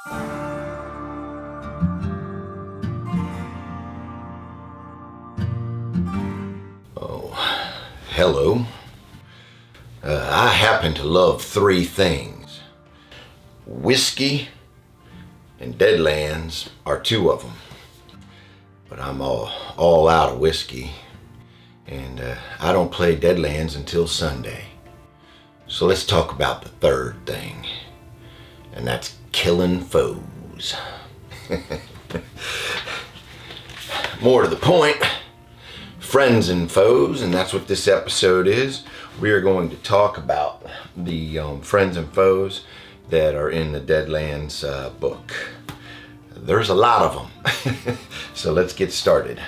Oh, hello. I happen to love three things. Whiskey and Deadlands are two of them. But I'm all out of whiskey, and I don't play Deadlands until Sunday. So let's talk about the third thing, and that's killing foes. More to the point, friends and foes, and that's what this episode is. We are going to talk about the friends and foes that are in the Deadlands book. There's a lot of them. So let's get started.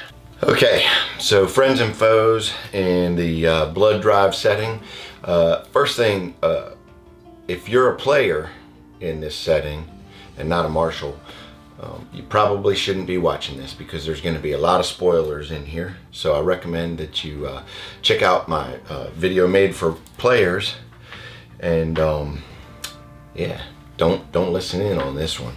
Okay, so friends and foes in the Blood Drive setting. First thing, if you're a player in this setting and not a marshal, you probably shouldn't be watching this because there's going to be a lot of spoilers in here. So I recommend that you check out my video made for players, and yeah, don't listen in on this one.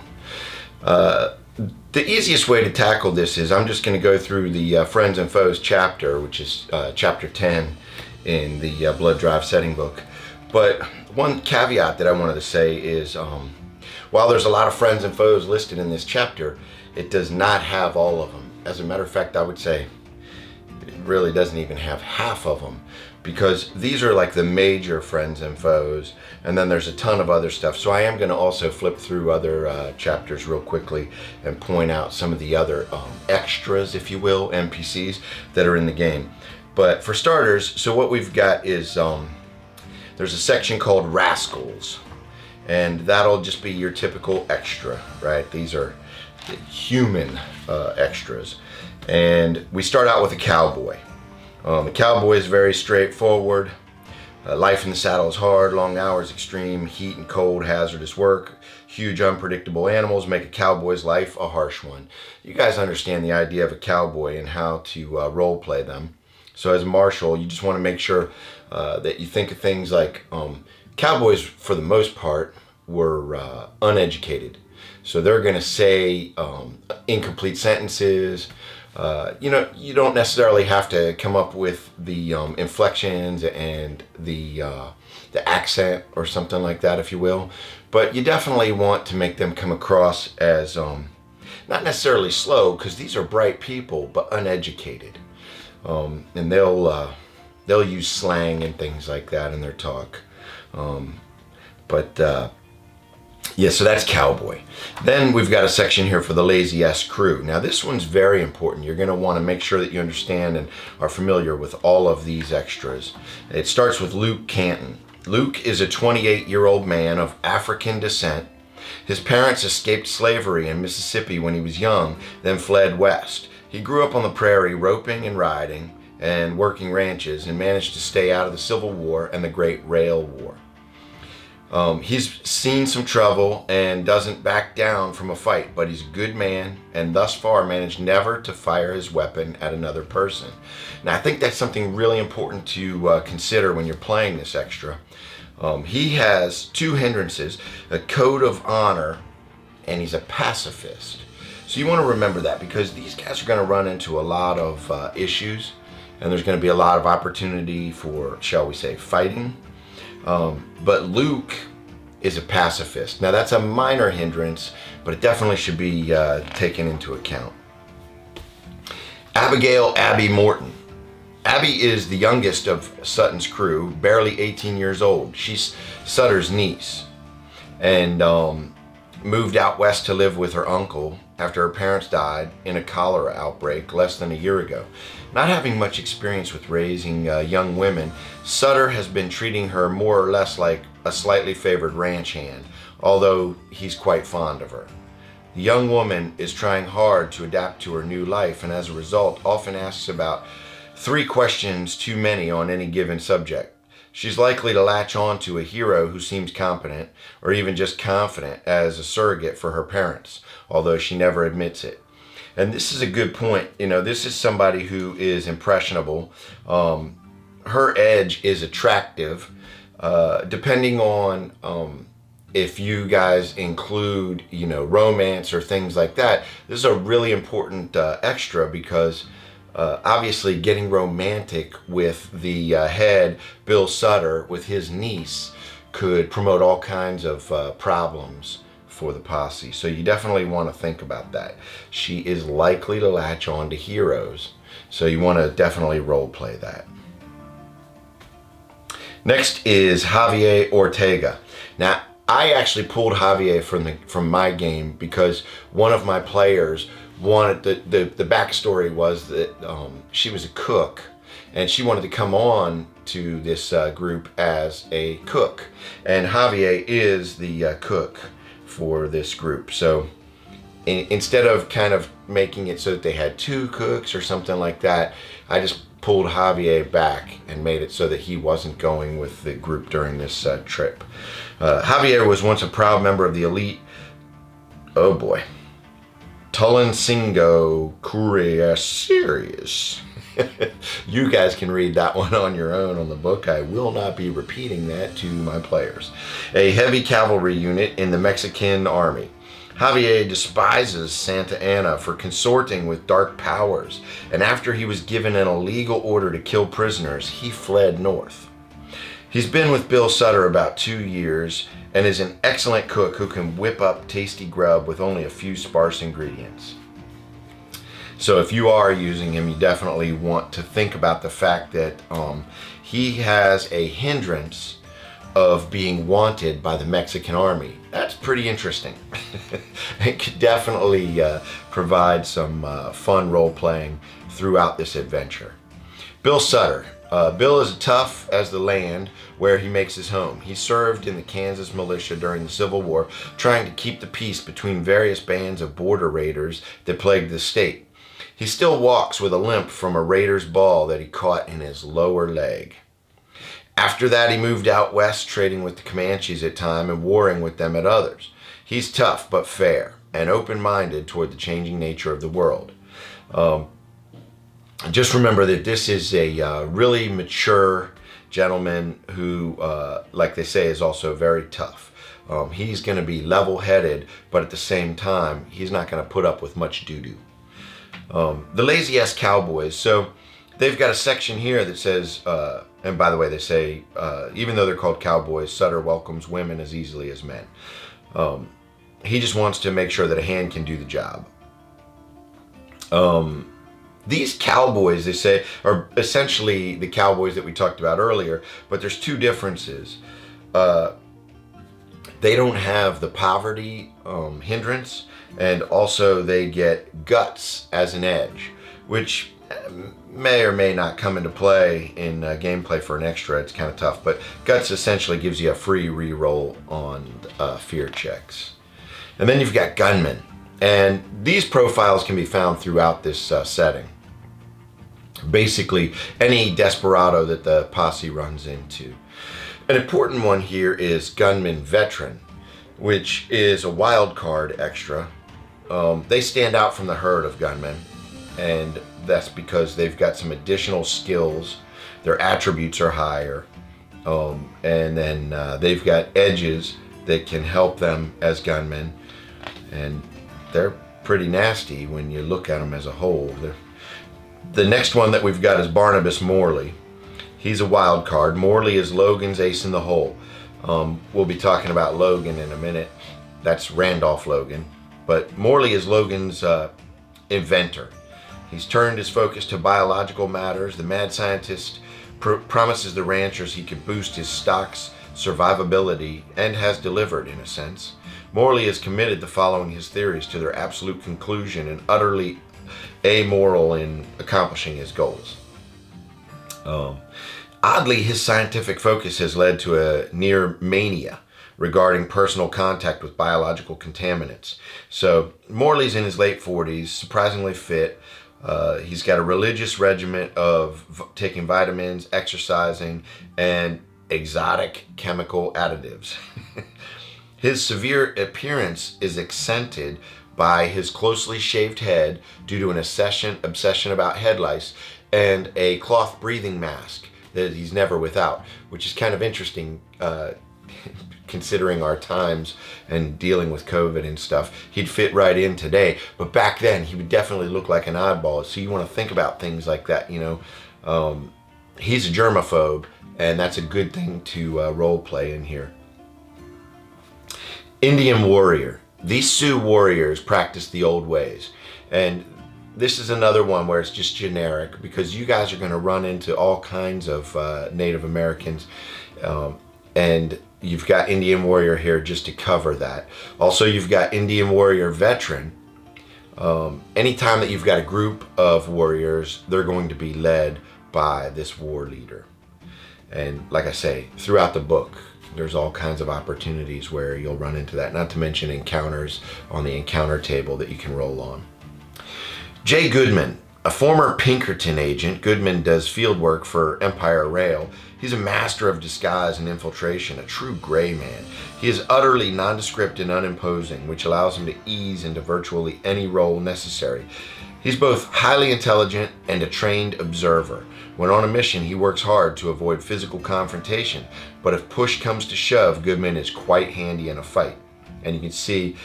The easiest way to tackle this is I'm just going to go through the Friends and Foes chapter, which is chapter 10 in the Blood Drive setting book. But one caveat that I wanted to say is while there's a lot of friends and foes listed in this chapter, it does not have all of them. As a matter of fact, I would say it really doesn't even have half of them, because these are like the major friends and foes, and then there's a ton of other stuff. So I am going to also flip through other chapters real quickly and point out some of the other extras, if you will, NPCs that are in the game. But for starters, so what we've got is there's a section called Rascals, and that'll just be your typical extra, right? These are human extras. And we start out with a cowboy. The cowboy is very straightforward. Life in the saddle is hard, long hours, extreme heat and cold, hazardous work. Huge unpredictable animals make a cowboy's life a harsh one. You guys understand the idea of a cowboy and how to role play them. So as a marshal, you just want to make sure that you think of things like cowboys, for the most part, were uneducated. So they're going to say incomplete sentences. You don't necessarily have to come up with the inflections and the accent or something like that, if you will. But you definitely want to make them come across as not necessarily slow, because these are bright people, but uneducated. And they'll use slang and things like that in their talk. Yeah, so that's cowboy. Then we've got a section here for the lazy ass crew. Now this one's very important. You're going to want to make sure that you understand and are familiar with all of these extras. It starts with Luke Canton. Luke is a 28-year-old man of African descent. His parents escaped slavery in Mississippi when he was young, then fled west. He grew up on the prairie, roping and riding and working ranches, and managed to stay out of the Civil War and the Great Rail War. He's seen some trouble and doesn't back down from a fight, but he's a good man and thus far managed never to fire his weapon at another person. Now I think that's something really important to consider when you're playing this extra. He has two hindrances: a code of honor, and he's a pacifist. So you want to remember that, because these guys are going to run into a lot of issues, and there's going to be a lot of opportunity for, shall we say, fighting. But Luke is a pacifist. Now that's a minor hindrance, but it definitely should be taken into account. Abigail Abby Morton. Abby is the youngest of Sutton's crew, barely 18 years old. She's Sutter's niece, and moved out west to live with her uncle after her parents died in a cholera outbreak less than a year ago. Not having much experience with raising young women, Sutter has been treating her more or less like a slightly favored ranch hand, although he's quite fond of her. The young woman is trying hard to adapt to her new life, and as a result often asks about 3 questions too many on any given subject. She's likely to latch on to a hero who seems competent, or even just confident, as a surrogate for her parents, although she never admits it. And this is a good point. You know, this is somebody who is impressionable. Her edge is attractive, depending on if you guys include, romance or things like that, this is a really important extra, because obviously getting romantic with the head, Bill Sutter, with his niece, could promote all kinds of problems for the posse. So you definitely want to think about that. She is likely to latch on to heroes, so you want to definitely role play that. Next is Javier Ortega. Now, I actually pulled Javier from my game because one of my players wanted the backstory was that she was a cook, and she wanted to come on to this group as a cook, and Javier is the cook for this group. So instead of kind of making it so that they had two cooks or something like that, I just pulled Javier back and made it so that he wasn't going with the group during this trip. Javier was once a proud member of the elite, oh boy, Tulancingo Courier series. You guys can read that one on your own on the book. I will not be repeating that to my players. A heavy cavalry unit in the Mexican army. Javier despises Santa Anna for consorting with dark powers, and after he was given an illegal order to kill prisoners, he fled north. He's been with Bill Sutter about 2 years and is an excellent cook who can whip up tasty grub with only a few sparse ingredients. So if you are using him, you definitely want to think about the fact that he has a hindrance of being wanted by the Mexican army. That's pretty interesting. It could definitely provide some fun role-playing throughout this adventure. Bill Sutter. Bill is tough as the land where he makes his home. He served in the Kansas militia during the Civil War, trying to keep the peace between various bands of border raiders that plagued the state. He still walks with a limp from a raider's ball that he caught in his lower leg. After that, he moved out west, trading with the Comanches at times and warring with them at others. He's tough but fair and open-minded toward the changing nature of the world. Just remember that this is a really mature gentleman who, like they say, is also very tough. He's going to be level-headed, but at the same time, he's not going to put up with much doo-doo. The lazy-ass cowboys. So they've got a section here that says, and by the way, they say, even though they're called cowboys, Sutter welcomes women as easily as men. He just wants to make sure that a hand can do the job. These cowboys, they say, are essentially the cowboys that we talked about earlier, but there's two differences. They don't have the poverty hindrance, and also they get guts as an edge, which may or may not come into play in gameplay for an extra. It's kind of tough, but guts essentially gives you a free reroll on fear checks. And then you've got gunmen, and these profiles can be found throughout this setting. Basically, any desperado that the posse runs into. An important one here is Gunman Veteran, which is a wild card extra. They stand out from the herd of gunmen, and that's because they've got some additional skills. Their attributes are higher, and then they've got edges that can help them as gunmen, and they're pretty nasty when you look at them as a whole. The next one that we've got is Barnabas Morley. He's a wild card. Morley is Logan's ace in the hole. We'll be talking about Logan in a minute. That's Randolph Logan. But Morley is Logan's inventor. He's turned his focus to biological matters. The mad scientist promises the ranchers he can boost his stock's survivability, and has delivered in a sense. Morley is committed to following his theories to their absolute conclusion and utterly amoral in accomplishing his goals. Oddly, his scientific focus has led to a near mania regarding personal contact with biological contaminants. So Morley's in his late 40s, surprisingly fit. He's got a religious regimen of taking vitamins, exercising, and exotic chemical additives. His severe appearance is accented by his closely shaved head due to an obsession about head lice, and a cloth breathing mask that he's never without, which is kind of interesting because considering our times and dealing with COVID and stuff, he'd fit right in today. But back then, he would definitely look like an oddball. So you want to think about things like that, you know. He's a germaphobe, and that's a good thing to role play in here. Indian warrior. These Sioux warriors practice the old ways. And this is another one where it's just generic, because you guys are going to run into all kinds of Native Americans. And you've got Indian warrior here just to cover that. Also, you've got Indian warrior veteran. Anytime that you've got a group of warriors, they're going to be led by this war leader. And like I say, throughout the book, there's all kinds of opportunities where you'll run into that, not to mention encounters on the encounter table that you can roll on. Jay Goodman, a former Pinkerton agent. Goodman does field work for Empire Rail. He's a master of disguise and infiltration, a true gray man. He is utterly nondescript and unimposing, which allows him to ease into virtually any role necessary. He's both highly intelligent and a trained observer. When on a mission, he works hard to avoid physical confrontation, but if push comes to shove, Goodman is quite handy in a fight. And you can see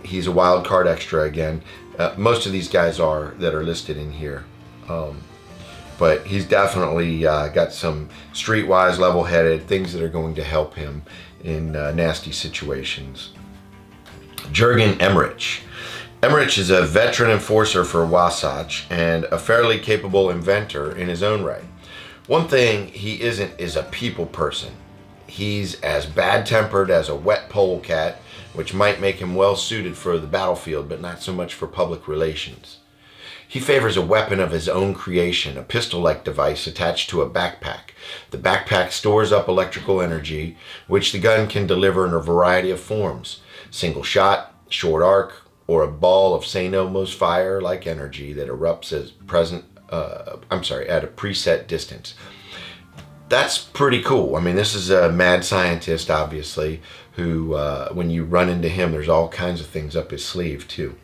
he's a wild card extra again. Most of these guys are that are listed in here. But he's definitely got some streetwise, level-headed things that are going to help him in nasty situations. Jurgen Emmerich. Emmerich is a veteran enforcer for Wasatch and a fairly capable inventor in his own right. One thing he isn't is a people person. He's as bad-tempered as a wet polecat, which might make him well suited for the battlefield, but not so much for public relations. He favors a weapon of his own creation, a pistol-like device attached to a backpack. The backpack stores up electrical energy, which the gun can deliver in a variety of forms: single shot, short arc, or a ball of St. Elmo's fire-like energy that erupts at a preset distance. That's pretty cool. I mean, this is a mad scientist, obviously, who, when you run into him, there's all kinds of things up his sleeve, too.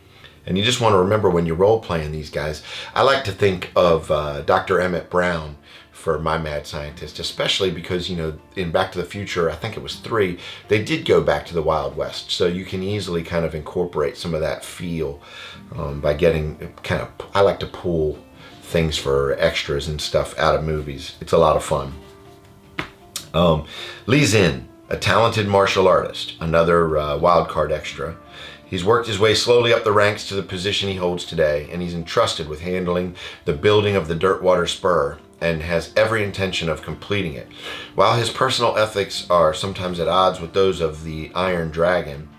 And you just want to remember when you're role-playing these guys, I like to think of Dr. Emmett Brown for my mad scientist, especially because, you know, in Back to the Future, I think it was 3, they did go back to the Wild West. So you can easily kind of incorporate some of that feel by getting I like to pull things for extras and stuff out of movies. It's a lot of fun. Lee Zin, a talented martial artist, another wild card extra. He's worked his way slowly up the ranks to the position he holds today, and he's entrusted with handling the building of the Dirtwater Spur and has every intention of completing it. While his personal ethics are sometimes at odds with those of the Iron Dragon,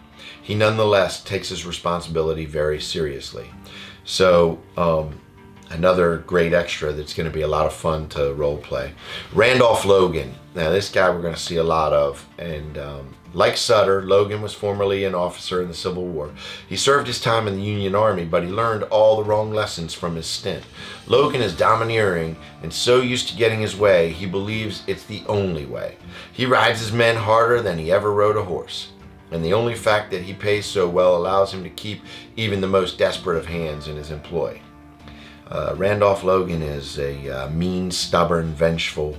he nonetheless takes his responsibility very seriously. So, another great extra that's going to be a lot of fun to role play. Randolph Logan. Now, this guy we're going to see a lot of, and like Sutter, Logan was formerly an officer in the Civil War. He served his time in the Union Army, but he learned all the wrong lessons from his stint. Logan is domineering and so used to getting his way, he believes it's the only way. He rides his men harder than he ever rode a horse. And the only fact that he pays so well allows him to keep even the most desperate of hands in his employ. Randolph Logan is a mean, stubborn, vengeful.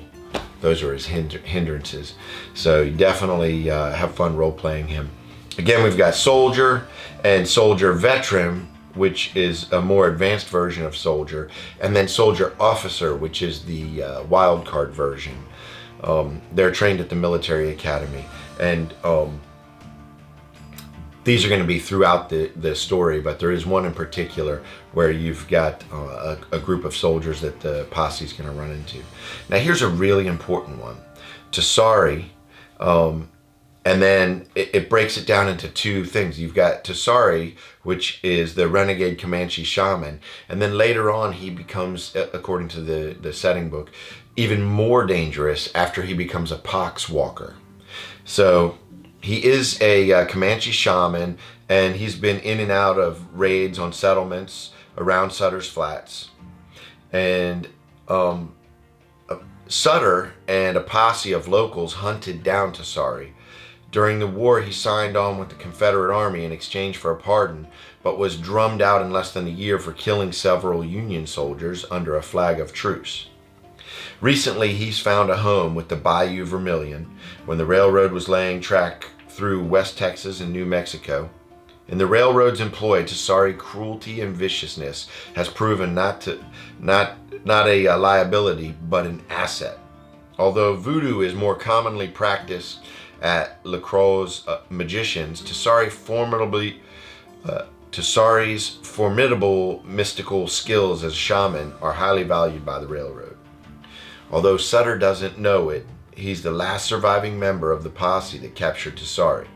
Those are his hindrances. So you definitely have fun role-playing him. Again, we've got Soldier and Soldier Veteran, which is a more advanced version of Soldier, and then Soldier Officer, which is the wild card version. They're trained at the military academy, and these are going to be throughout the story, but there is one in particular where you've got a group of soldiers that the posse's going to run into. Now, here's a really important one. Tasari, and then it breaks it down into two things. You've got Tasari, which is the renegade Comanche shaman, and then later on he becomes, according to the setting book, even more dangerous after he becomes a pox walker. So he is a Comanche shaman, and he's been in and out of raids on settlements around Sutter's Flats. And Sutter and a posse of locals hunted down Tasari. During the war, he signed on with the Confederate Army in exchange for a pardon, but was drummed out in less than a year for killing several Union soldiers under a flag of truce. Recently, he's found a home with the Bayou Vermilion when the railroad was laying track through West Texas and New Mexico. In the railroad's employ, Tsari cruelty and viciousness has proven not a liability, but an asset. Although voodoo is more commonly practiced at Lacroix's magicians, Tsari's formidable mystical skills as a shaman are highly valued by the railroad. Although Sutter doesn't know it, he's the last surviving member of the posse that captured Tsari.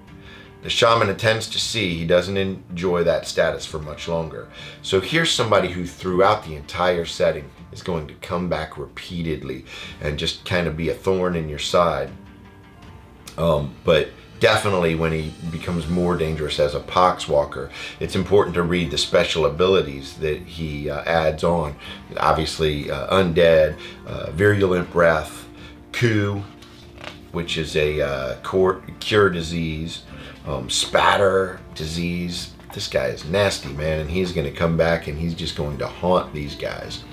The shaman intends to see he doesn't enjoy that status for much longer. So here's somebody who throughout the entire setting is going to come back repeatedly and just kind of be a thorn in your side. But definitely when he becomes more dangerous as a poxwalker, it's important to read the special abilities that he adds on. Obviously, undead, virulent breath, coup, which is a cure disease, spatter disease. This guy is nasty, man, and he's going to come back and he's just going to haunt these guys.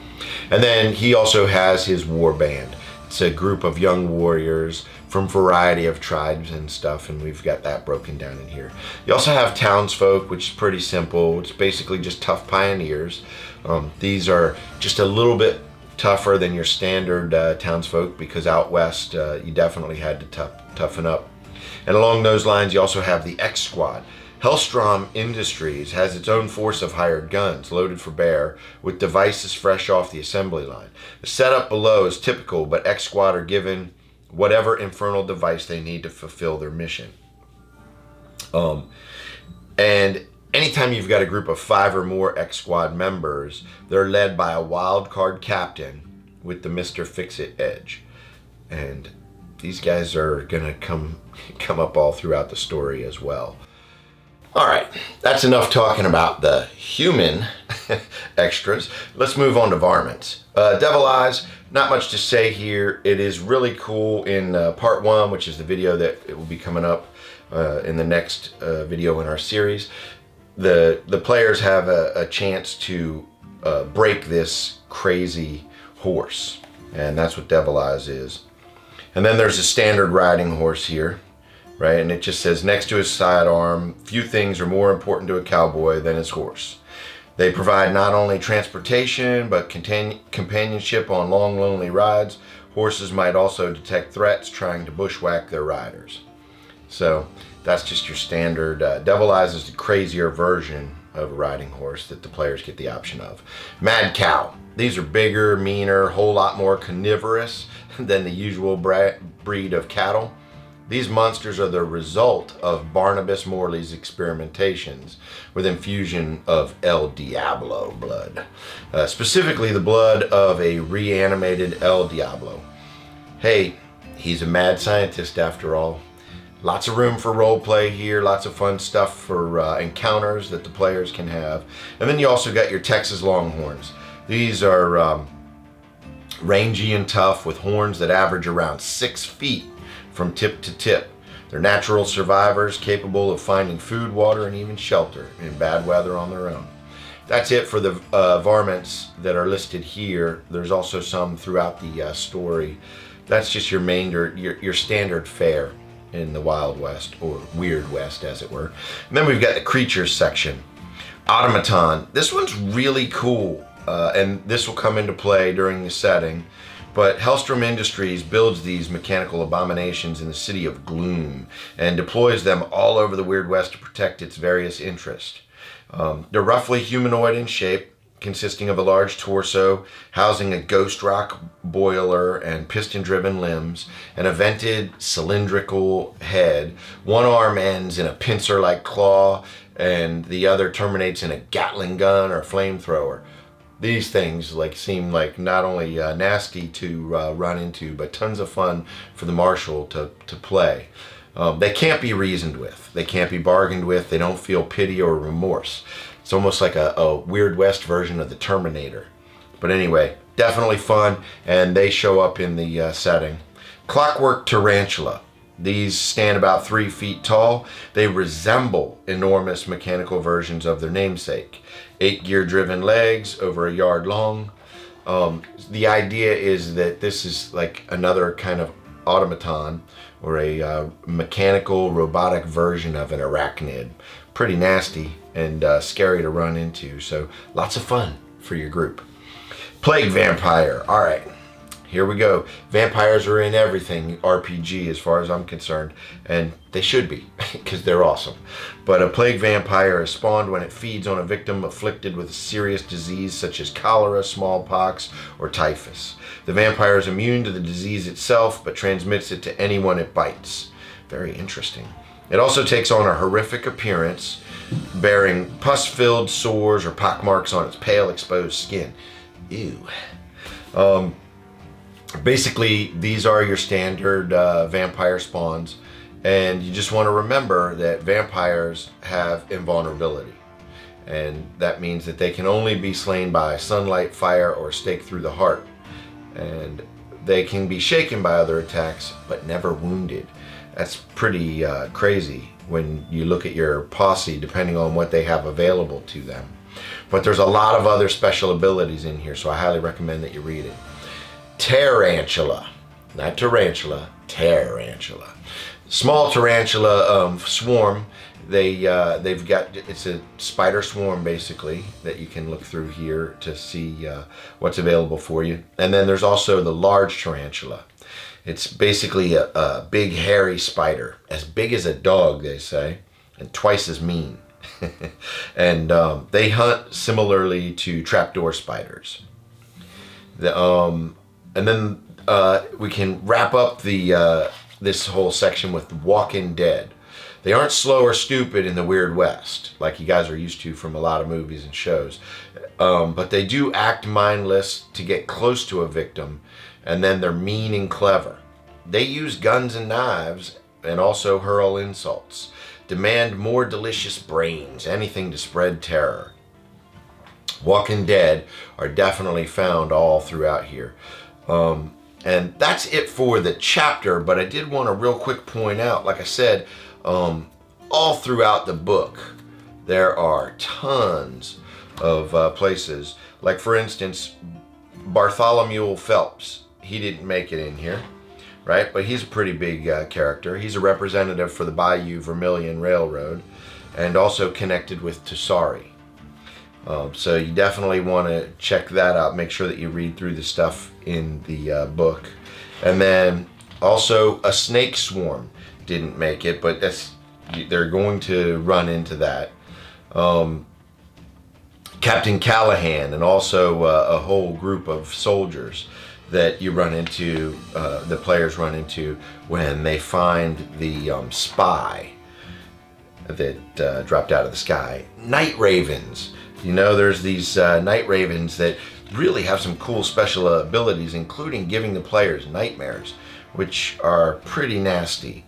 And then he also has his war band. It's a group of young warriors from a variety of tribes and stuff, and we've got that broken down in here. You also have townsfolk, which is pretty simple. It's basically just tough pioneers. These are just a little bit tougher than your standard townsfolk, because out west you definitely had to toughen up. And along those lines, you also have the X Squad. Hellstrom Industries has its own force of hired guns, loaded for bear, with devices fresh off the assembly line. The setup below is typical, but X Squad are given whatever infernal device they need to fulfill their mission. And anytime you've got a group of 5 or more X Squad members, they're led by a wild card captain with the Mr. Fix-It edge. And these guys are gonna come up all throughout the story as well. All right, that's enough talking about the human extras. Let's move on to Varmints. Devil Eyes, not much to say here. It is really cool in part 1, which is the video that it will be coming up in the next video in our series. The players have a chance to break this crazy horse, and that's what Devil Eyes is. And then there's a standard riding horse here, right? And it just says next to his sidearm, few things are more important to a cowboy than his horse. They provide not only transportation, but companionship on long, lonely rides. Horses might also detect threats trying to bushwhack their riders. So that's just your standard. Devil Eyes is the crazier version of a riding horse that the players get the option of. Mad Cow. These are bigger, meaner, whole lot more carnivorous than the usual breed of cattle. These monsters are the result of Barnabas Morley's experimentations with infusion of El Diablo blood. Specifically the blood of a reanimated El Diablo. Hey, he's a mad scientist after all. Lots of room for role play here, lots of fun stuff for encounters that the players can have. And then you also got your Texas Longhorns. These are rangy and tough with horns that average around 6 feet from tip to tip. They're natural survivors capable of finding food, water, and even shelter in bad weather on their own. That's it for the varmints that are listed here. There's also some throughout the story. That's just your your standard fare in the Wild West, or Weird West as it were. And then we've got the creatures section. Automaton. This one's really cool, and this will come into play during the setting. But Hellstrom Industries builds these mechanical abominations in the city of Gloom and deploys them all over the Weird West to protect its various interests. They're roughly humanoid in shape, consisting of a large torso, housing a ghost rock boiler and piston-driven limbs, and a vented cylindrical head. One arm ends in a pincer-like claw, and the other terminates in a Gatling gun or flamethrower. These things seem like not only nasty to run into, but tons of fun for the marshal to play. They can't be reasoned with. They can't be bargained with. They don't feel pity or remorse. It's almost like a Weird West version of the Terminator. But anyway, definitely fun, and they show up in the setting. Clockwork Tarantula. These stand about 3 feet tall. They resemble enormous mechanical versions of their namesake. 8 gear-driven legs over a yard long. The idea is that this is like another kind of automaton or a mechanical robotic version of an arachnid. Pretty nasty and scary to run into, so lots of fun for your group. Plague Vampire. All right, here we go. Vampires are in everything RPG as far as I'm concerned, and they should be because they're awesome. But a plague vampire is spawned when it feeds on a victim afflicted with a serious disease such as cholera, smallpox, or typhus. The vampire is immune to the disease itself, but transmits it to anyone it bites. Very interesting. It also takes on a horrific appearance, bearing pus-filled sores or pockmarks on its pale, exposed skin. Ew. Basically, these are your standard vampire spawns, and you just want to remember that vampires have invulnerability, and that means that they can only be slain by sunlight, fire, or a stake through the heart, and they can be shaken by other attacks, but never wounded. That's pretty crazy when you look at your posse, depending on what they have available to them. But there's a lot of other special abilities in here, so I highly recommend that you read it. Tarantula, not tarantula, tarantula. Small tarantula swarm. They've got, it's a spider swarm basically that you can look through here to see what's available for you. And then there's also the large tarantula. It's basically a big hairy spider, as big as a dog, they say, and twice as mean. And they hunt similarly to trapdoor spiders. And then we can wrap up this whole section with Walking Dead. They aren't slow or stupid in the Weird West, like you guys are used to from a lot of movies and shows. But they do act mindless to get close to a victim, and then they're mean and clever. They use guns and knives and also hurl insults. Demand more delicious brains, anything to spread terror. Walking Dead are definitely found all throughout here. And that's it for the chapter, but I did want to real quick point out, like I said, all throughout the book, there are tons of places. Like, for instance, Bartholomew Phelps. He didn't make it in here, right? But he's a pretty big character. He's a representative for the Bayou Vermilion Railroad and also connected with Tusari. So you definitely want to check that out. Make sure that you read through the stuff in the book. And then also a snake swarm didn't make it, but they're going to run into that. Captain Callahan and also a whole group of soldiers that you run into, the players run into when they find the spy that dropped out of the sky. Night Ravens. You know, there's these night ravens that really have some cool special abilities, including giving the players nightmares, which are pretty nasty.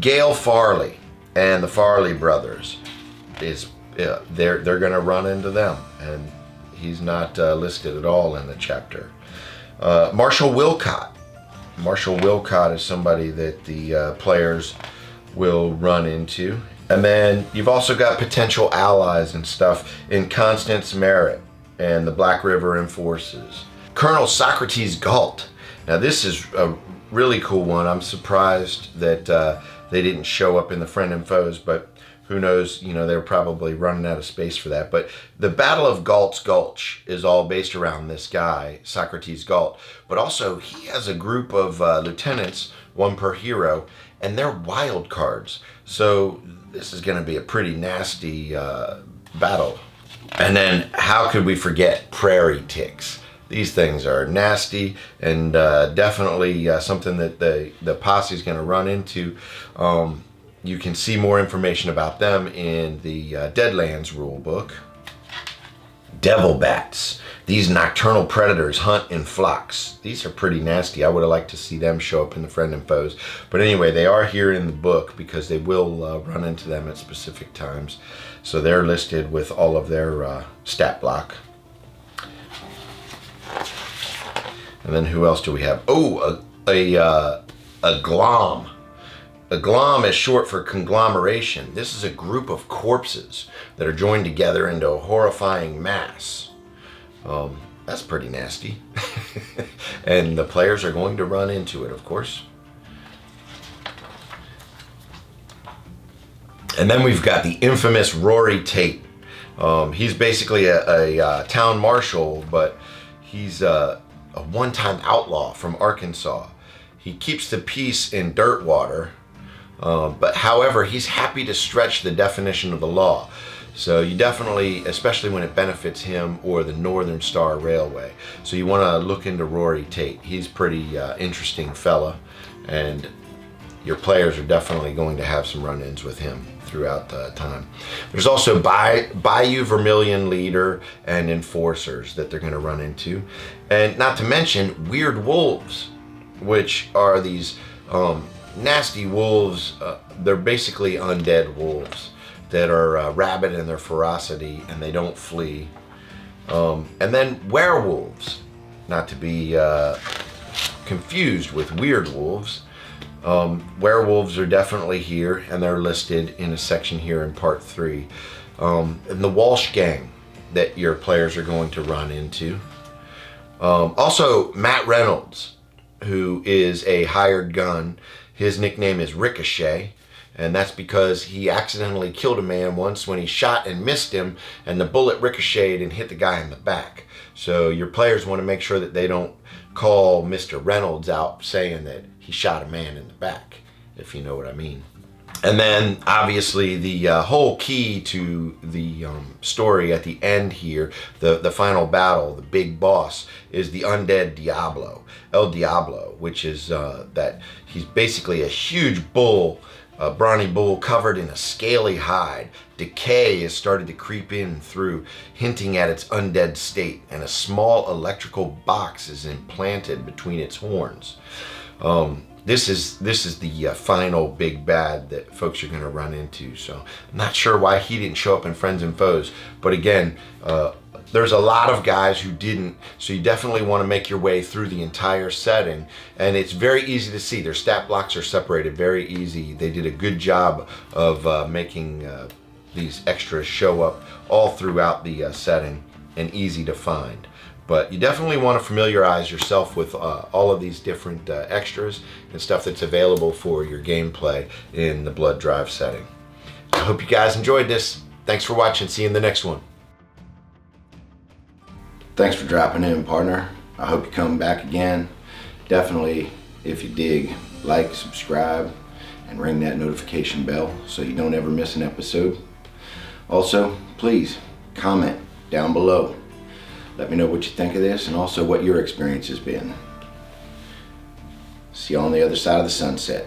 Gail Farley and the Farley brothers they're going to run into them, and he's not listed at all in the chapter. Marshall Wilcott. Marshall Wilcott is somebody that the players will run into. And then you've also got potential allies and stuff in Constance Merritt and the Black River Enforces. Colonel Socrates Galt. Now this is a really cool one. I'm surprised that they didn't show up in the Friend and Foes, but who knows, you know, they're probably running out of space for that. But the Battle of Galt's Gulch is all based around this guy, Socrates Galt. But also he has a group of lieutenants, one per hero, and they're wild cards. So this is going to be a pretty nasty battle. And then how could we forget prairie ticks? These things are nasty and definitely something that the posse is going to run into. You can see more information about them in the Deadlands rulebook. Devil bats. These nocturnal predators hunt in flocks. These are pretty nasty. I would have liked to see them show up in the Friend and Foes. But anyway, they are here in the book because they will run into them at specific times. So they're listed with all of their stat block. And then who else do we have? Oh, a glom. A glom is short for conglomeration. This is a group of corpses that are joined together into a horrifying mass. That's pretty nasty. And the players are going to run into it, of course. And then we've got the infamous Rory Tate. He's basically a town marshal, but he's a one-time outlaw from Arkansas. He keeps the peace in Dirtwater, but however, he's happy to stretch the definition of the law. So you definitely, especially when it benefits him or the Northern Star Railway. So you want to look into Rory Tate. He's pretty interesting fella, and your players are definitely going to have some run-ins with him throughout the time. There's also Bayou Vermilion Leader and Enforcers that they're going to run into. And not to mention Weird Wolves, which are these nasty wolves. They're basically undead wolves that are rabid in their ferocity and they don't flee. And then werewolves, not to be confused with weird wolves. Werewolves are definitely here, and they're listed in a section here in part 3. And the Walsh gang that your players are going to run into. Also, Matt Reynolds, who is a hired gun. His nickname is Ricochet, and that's because he accidentally killed a man once when he shot and missed him, and the bullet ricocheted and hit the guy in the back. So your players want to make sure that they don't call Mr. Reynolds out saying that he shot a man in the back, if you know what I mean. And then obviously the whole key to the story at the end here, the final battle, the big boss, is the undead Diablo, El Diablo, which is that he's basically a huge bull, a brawny bull covered in a scaly hide. Decay has started to creep in through, hinting at its undead state, and a small electrical box is implanted between its horns. This is the final big bad that folks are going to run into. So I'm not sure why he didn't show up in Friends and Foes, but again, there's a lot of guys who didn't, so you definitely want to make your way through the entire setting, and it's very easy to see. Their stat blocks are separated very easy. They did a good job of making these extras show up all throughout the setting and easy to find. But you definitely want to familiarize yourself with all of these different extras and stuff that's available for your gameplay in the Blood Drive setting. I hope you guys enjoyed this. Thanks for watching. See you in the next one. Thanks for dropping in, partner. I hope you come back again. Definitely, if you dig, like, subscribe, and ring that notification bell so you don't ever miss an episode. Also, please comment down below. Let me know what you think of this and also what your experience has been. See you on the other side of the sunset.